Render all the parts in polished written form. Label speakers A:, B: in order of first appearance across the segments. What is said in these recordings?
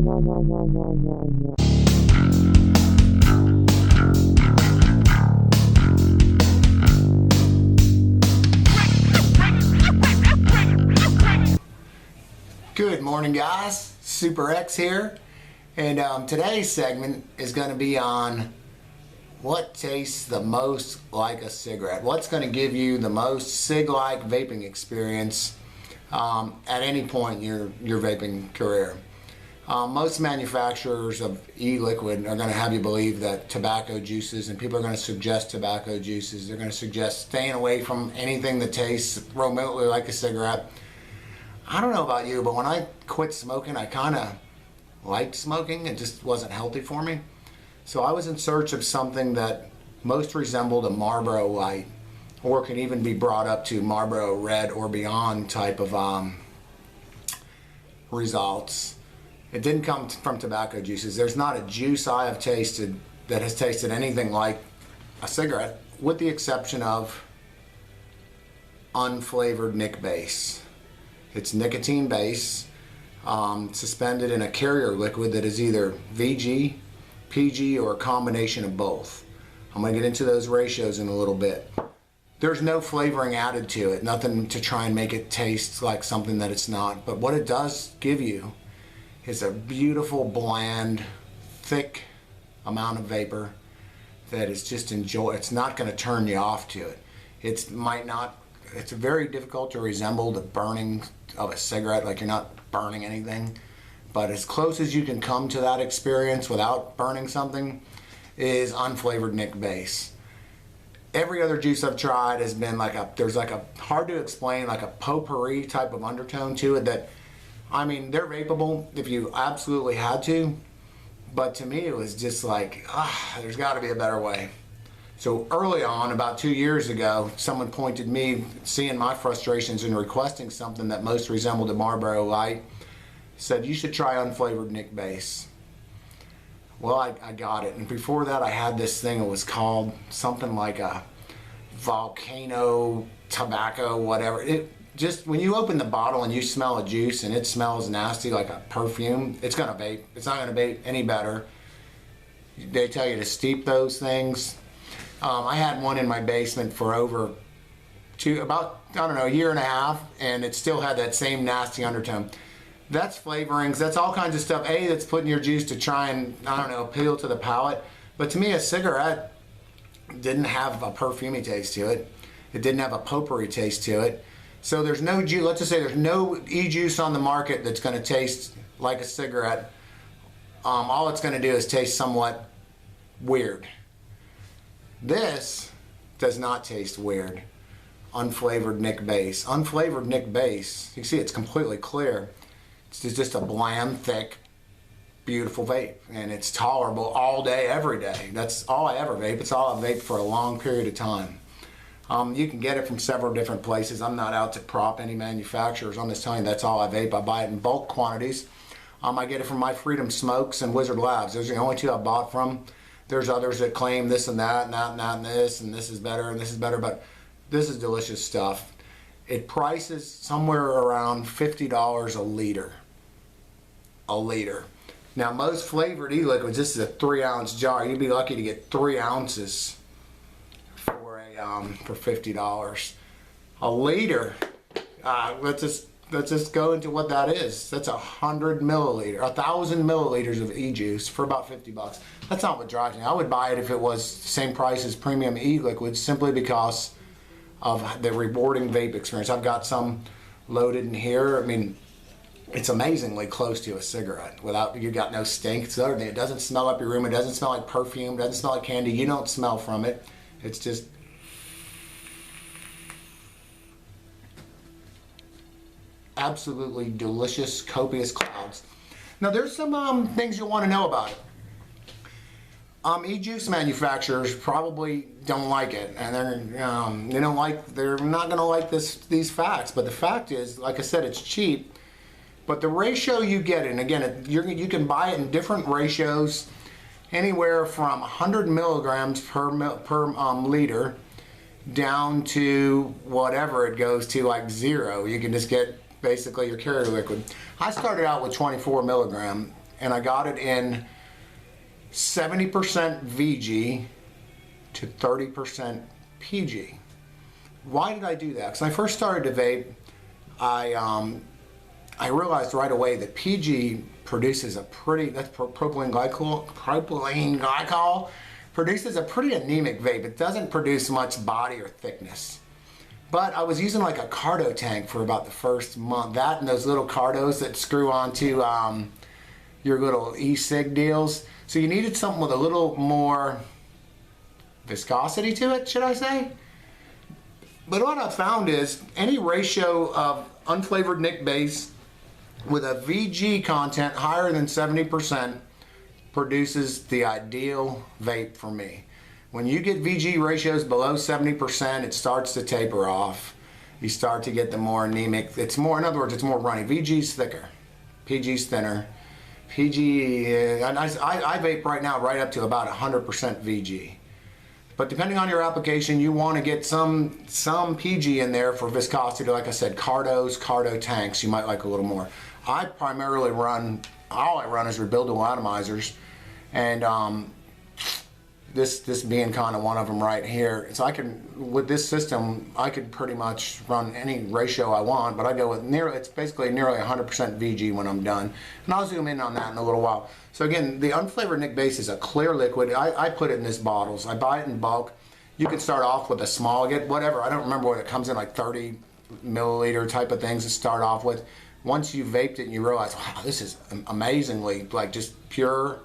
A: Good morning, guys. Super X here, and today's segment is going to be on what tastes the most like a cigarette. What's going to give you the most cig-like vaping experience at any point in your vaping career. Most manufacturers of e-liquid are going to have you believe that tobacco juices, and people are going to suggest tobacco juices. They're going to suggest staying away from anything that tastes remotely like a cigarette. I don't know about you, but when I quit smoking, I kind of liked smoking. It just wasn't healthy for me. So I was in search of something that most resembled a Marlboro Light, or can even be brought up to Marlboro Red or beyond type of results. It didn't come from tobacco juices. There's not a juice I have tasted that has tasted anything like a cigarette, with the exception of unflavored Nic Base. It's nicotine base, suspended in a carrier liquid that is either VG, PG, or a combination of both. I'm going to get into those ratios in a little bit. There's no flavoring added to it, nothing to try and make it taste like something that it's not. But what it does give you is a beautiful, bland, thick amount of vapor that is just enjoy. It's not going to turn you off to it. It's very difficult to resemble the burning of a cigarette, like you're not burning anything. But as close as you can come to that experience without burning something is unflavored Nic Base. Every other juice I've tried has been there's a hard to explain, like a potpourri type of undertone to it that, I mean, they're vapeable if you absolutely had to, but to me it was just like, there's got to be a better way. So early on, about 2 years ago, someone pointed me, seeing my frustrations and requesting something that most resembled a Marlboro Light, said, you should try unflavored Nic Base. Well, I got it, and before that I had this thing that was called something like a volcano tobacco, whatever. It just, when you open the bottle and you smell a juice and it smells nasty like a perfume, it's gonna vape. It's not gonna vape any better. They tell you to steep those things. I had one in my basement for about a year and a half, and it still had that same nasty undertone. That's flavorings, that's all kinds of stuff. That's putting your juice to try and, appeal to the palate. But to me, a cigarette didn't have a perfumey taste to it. It didn't have a potpourri taste to it. So there's no juice, let's just say there's no e-juice on the market that's gonna taste like a cigarette. All it's gonna do is taste somewhat weird. This does not taste weird. Unflavored Nic Base. Unflavored Nic Base, you see it's completely clear. It's just a bland, thick, beautiful vape. And it's tolerable all day, every day. That's all I ever vape. It's all I vape for a long period of time. You can get it from several different places. I'm not out to prop any manufacturers. I'm just telling you that's all I vape. I buy it in bulk quantities. I get it from My Freedom Smokes and Wizard Labs. Those are the only two I bought from. There's others that claim this and that, and that and that and this, and this is better and this is better, but this is delicious stuff. It prices somewhere around $50 a liter. A liter. Now most flavored e-liquids, this is a 3-ounce jar. You'd be lucky to get 3 ounces for $50. A liter. Let's just go into what that is. That's 1,000 milliliters of e-juice for about $50. That's not what drives me. I would buy it if it was the same price as premium e-liquids, simply because of the rewarding vape experience. I've got some loaded in here. I mean, it's amazingly close to a cigarette. You got no stink. It doesn't smell up your room. It doesn't smell like perfume. It doesn't smell like candy. You don't smell from it. It's just absolutely delicious, copious clouds. Now there's some things you'll want to know about it. E-juice manufacturers probably don't like it, and they're not going to like these facts. But the fact is, like I said, it's cheap. But the ratio you get, and again, you can buy it in different ratios, anywhere from 100 milligrams per liter down to whatever it goes to, like 0. You can just get basically your carrier liquid. I started out with 24 milligram, and I got it in 70% VG to 30% PG. Why did I do that? Because when I first started to vape, I realized right away that PG produces a pretty, that's propylene glycol, produces a pretty anemic vape. It doesn't produce much body or thickness. But I was using like a cardo tank for about the first month. That and those little cardos that screw onto your little e-cig deals. So you needed something with a little more viscosity to it, should I say? But what I found is any ratio of unflavored nic base with a VG content higher than 70% produces the ideal vape for me. When you get VG ratios below 70%, it starts to taper off. You start to get the more anemic. It's more, in other words, it's more runny. VG's thicker, PG's thinner. PG, I vape right now right up to about 100% VG. But depending on your application, you want to get some PG in there for viscosity. Like I said, cardo tanks, you might like a little more. I primarily run, all I run is rebuildable atomizers, and this being kind of one of them right here. So I can, with this system, I could pretty much run any ratio I want, but I go with it's basically nearly 100% VG when I'm done. And I'll zoom in on that in a little while. So again, the unflavored nic base is a clear liquid. I put it in these bottles. I buy it in bulk. You can start off with a small, get whatever. I don't remember what it comes in, like 30 milliliter type of things to start off with. Once you've vaped it and you realize, wow, this is amazingly like just pure,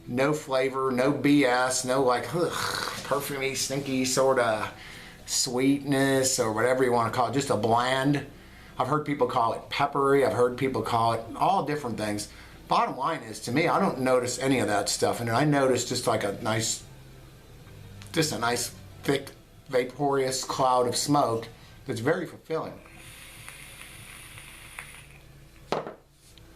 A: no flavor, no BS, no like perfumey, stinky sort of sweetness or whatever you want to call it, just a bland. I've heard people call it peppery. I've heard people call it all different things. Bottom line is, to me, I don't notice any of that stuff, and I notice just like a nice thick, vaporous cloud of smoke that's very fulfilling.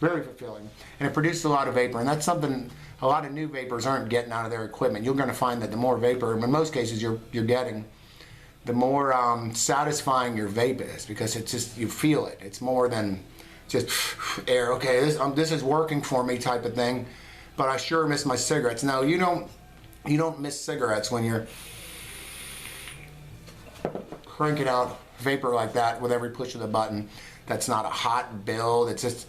A: Very fulfilling, and it produces a lot of vapor, and that's something a lot of new vapors aren't getting out of their equipment. You're going to find that the more vapor, in most cases you're getting, the more satisfying your vape is, because it's just, you feel it. It's more than just air. Okay, this is working for me type of thing, but I sure miss my cigarettes. No, you don't miss cigarettes when you're cranking out vapor like that with every push of the button. That's not a hot build. It's just,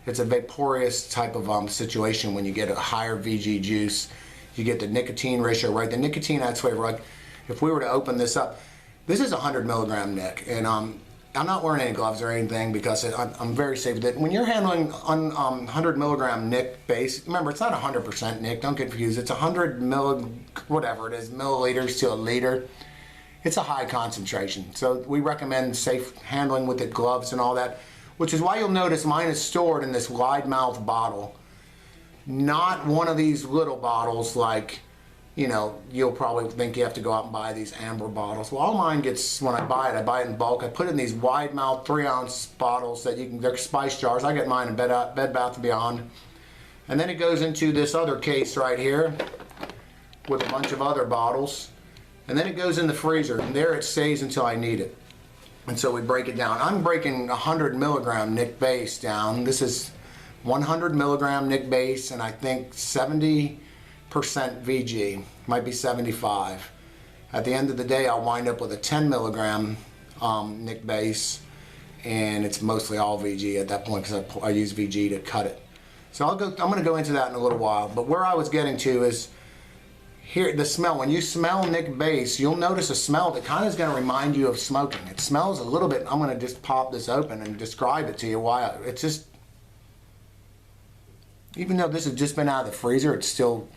A: it's a vaporous type of situation when you get a higher VG juice. You get the nicotine ratio right. The nicotine adds flavor. Like if we were to open this up, this is 100 milligram nic, and I'm not wearing any gloves or anything because I'm very safe with it. When you're handling 100 milligram nic base, remember it's not 100% nic. Don't get confused. It's 100 whatever it is, milliliters to a liter. It's a high concentration, so we recommend safe handling with it, gloves and all that. Which is why you'll notice mine is stored in this wide mouth bottle. Not one of these little bottles like, you know, you'll probably think you have to go out and buy these amber bottles. Well, all mine gets, when I buy it in bulk. I put it in these wide mouth 3-ounce bottles that you can, they're spice jars. I get mine in Bed Bath & Beyond. And then it goes into this other case right here with a bunch of other bottles. And then it goes in the freezer, and there it stays until I need it. And so we break it down. I'm breaking 100 milligram nic base down. This is 100 milligram nic base, and I think 70% VG, might be 75. At the end of the day, I'll wind up with a 10 milligram nic base, and it's mostly all VG at that point because I use VG to cut it. So I'm going to go into that in a little while. But where I was getting to is, here, the smell. When you smell nic base, you'll notice a smell that kind of is going to remind you of smoking. It smells a little bit. I'm going to just pop this open and describe it to you. Why it's just, even though this has just been out of the freezer, it's still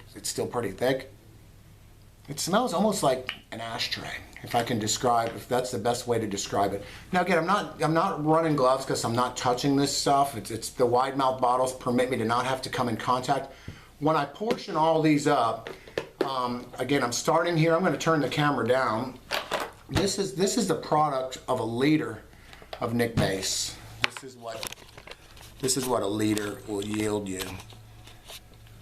A: pretty thick. It smells almost like an ashtray, if I can describe, if that's the best way to describe it. Now again, I'm not running gloves because I'm not touching this stuff. It's the wide mouth bottles permit me to not have to come in contact. When I portion all these up. Again, I'm starting here. I'm going to turn the camera down. This is the product of a liter of nic base. This is what a liter will yield you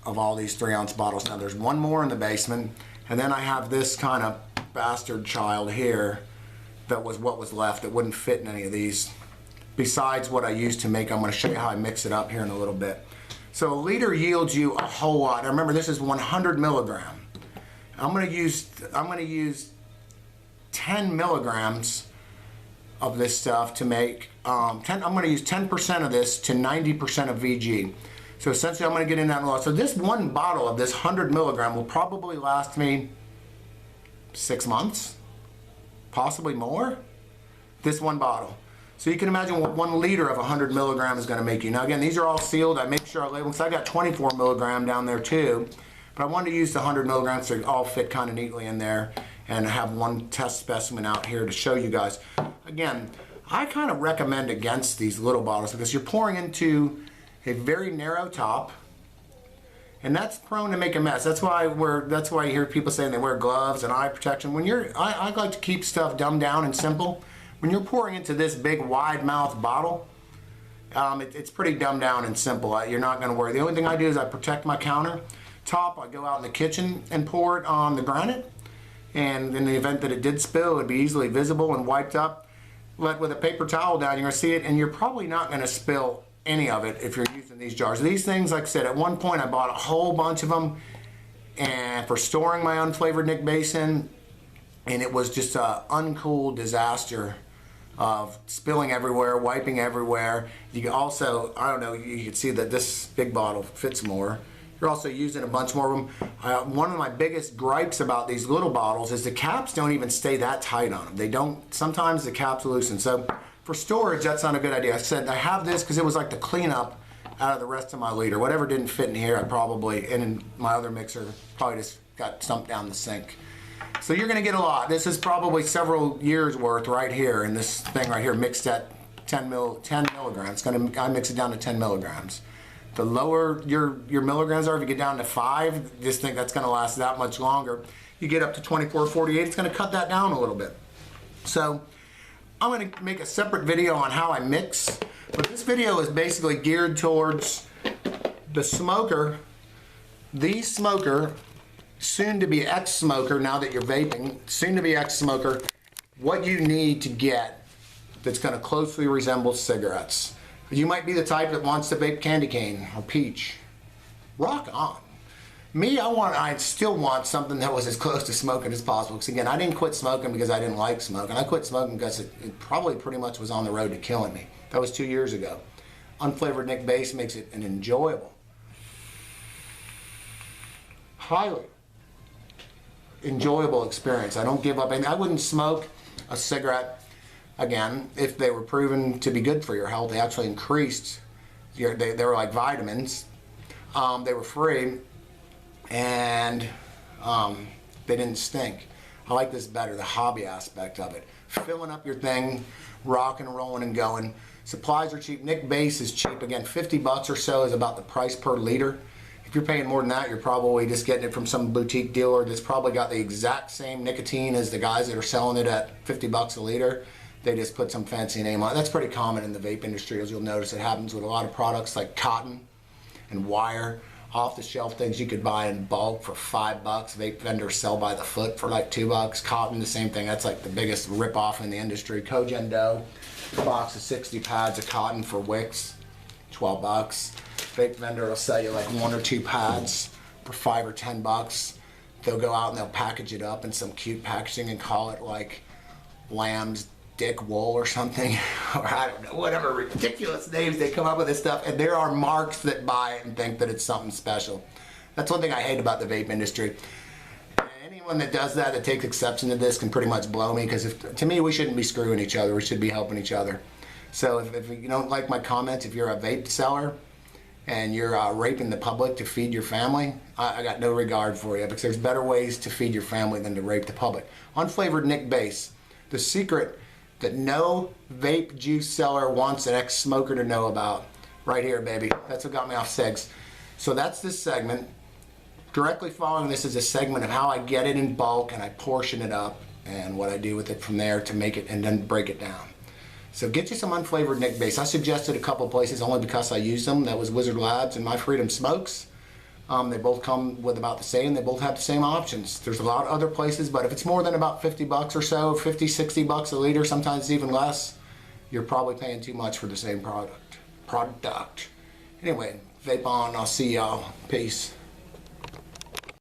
A: of all these 3-ounce bottles. Now there's one more in the basement, and then I have this kind of bastard child here that was what was left that wouldn't fit in any of these. Besides what I used to make, I'm going to show you how I mix it up here in a little bit. So a liter yields you a whole lot. Now remember, this is 100 milligram. I'm going to use 10 milligrams of this stuff to make I'm going to use 10% of this to 90% of VG. So essentially I'm going to get in that lot. So this one bottle of this 100 milligram will probably last me 6 months, possibly more. This one bottle. So you can imagine what 1 liter of 100 milligram is going to make you. Now again, these are all sealed. I make sure I label them, because I got 24 milligram down there too. But I wanted to use the 100 milligrams so they all fit kind of neatly in there, and have one test specimen out here to show you guys. Again, I kind of recommend against these little bottles because you're pouring into a very narrow top, and that's prone to make a mess. That's why you hear people saying they wear gloves and eye protection. When I like to keep stuff dumbed down and simple. When you're pouring into this big wide mouth bottle, it's pretty dumbed down and simple. You're not going to worry. The only thing I do is I protect my countertop. I go out in the kitchen and pour it on the granite, and in the event that it did spill, it would be easily visible and wiped up. Let with a paper towel down, you're going to see it, and you're probably not going to spill any of it if you're using these jars. These things, like I said, at one point I bought a whole bunch of them and for storing my unflavored Nick Basin, and it was just an uncool disaster of spilling everywhere, wiping everywhere. You can also, I don't know, you can see that this big bottle fits more. You're also using a bunch more of them. One of my biggest gripes about these little bottles is the caps don't even stay that tight on them. They don't, sometimes the caps loosen. So for storage, that's not a good idea. I said I have this because it was like the cleanup out of the rest of my liter. Whatever didn't fit in here, I probably, and in my other mixer, probably just got dumped down the sink. So you're going to get a lot. This is probably several years worth right here in this thing right here, mixed at 10 milligrams. I mix it down to 10 milligrams. The lower your milligrams are, if you get down to 5, just think that's going to last that much longer. You get up to 24, 48, it's going to cut that down a little bit. So I'm going to make a separate video on how I mix, but this video is basically geared towards the smoker, the smoker, soon to be ex-smoker now that you're vaping, soon to be ex-smoker, what you need to get that's going to closely resemble cigarettes. You might be the type that wants to vape candy cane or peach. Rock on. Me, I still want something that was as close to smoking as possible. Because again, I didn't quit smoking because I didn't like smoking. I quit smoking because it probably pretty much was on the road to killing me. That was 2 years ago. Unflavored Nick Base makes it an enjoyable, highly enjoyable experience. I don't give up. I wouldn't smoke a cigarette again if they were proven to be good for your health. They actually increased they were like vitamins. They were free, and they didn't stink. I like this better, the hobby aspect of it. Filling up your thing, rocking, rolling, and going. Supplies are cheap. Nick Base is cheap. Again, 50 bucks or so is about the price per liter. If you're paying more than that, you're probably just getting it from some boutique dealer that's probably got the exact same nicotine as the guys that are selling it at 50 bucks a liter. They just put some fancy name on it. That's pretty common in the vape industry, as you'll notice. It happens with a lot of products like cotton and wire. Off-the-shelf things you could buy in bulk for 5 bucks. Vape vendors sell by the foot for like 2 bucks. Cotton, the same thing. That's like the biggest rip-off in the industry. Cogen Dough, a box of 60 pads of cotton for wicks, 12 bucks. Vape vendor will sell you like 1 or 2 pads for 5 or 10 bucks. They'll go out and they'll package it up in some cute packaging and call it like lamb's dick wool or something, or I don't know, whatever ridiculous names they come up with this stuff, and there are marks that buy it and think that it's something special. That's one thing I hate about the vape industry. Anyone that does that takes exception to this can pretty much blow me, because to me, we shouldn't be screwing each other. We should be helping each other. So if you don't like my comments, if you're a vape seller and you're raping the public to feed your family, I got no regard for you, because there's better ways to feed your family than to rape the public. Unflavored Nick Base, the secret that no vape juice seller wants an ex-smoker to know about. Right here, baby. That's what got me off segs. So that's this segment. Directly following this is a segment of how I get it in bulk and I portion it up and what I do with it from there to make it and then break it down. So get you some unflavored Nick Base. I suggested a couple places only because I used them. That was Wizard Labs and My Freedom Smokes. They both come with about the same. They both have the same options. There's a lot of other places, but if it's more than about 50 bucks or so, 50, 60 bucks a liter, sometimes even less, you're probably paying too much for the same product. Anyway, vape on. I'll see y'all. Peace.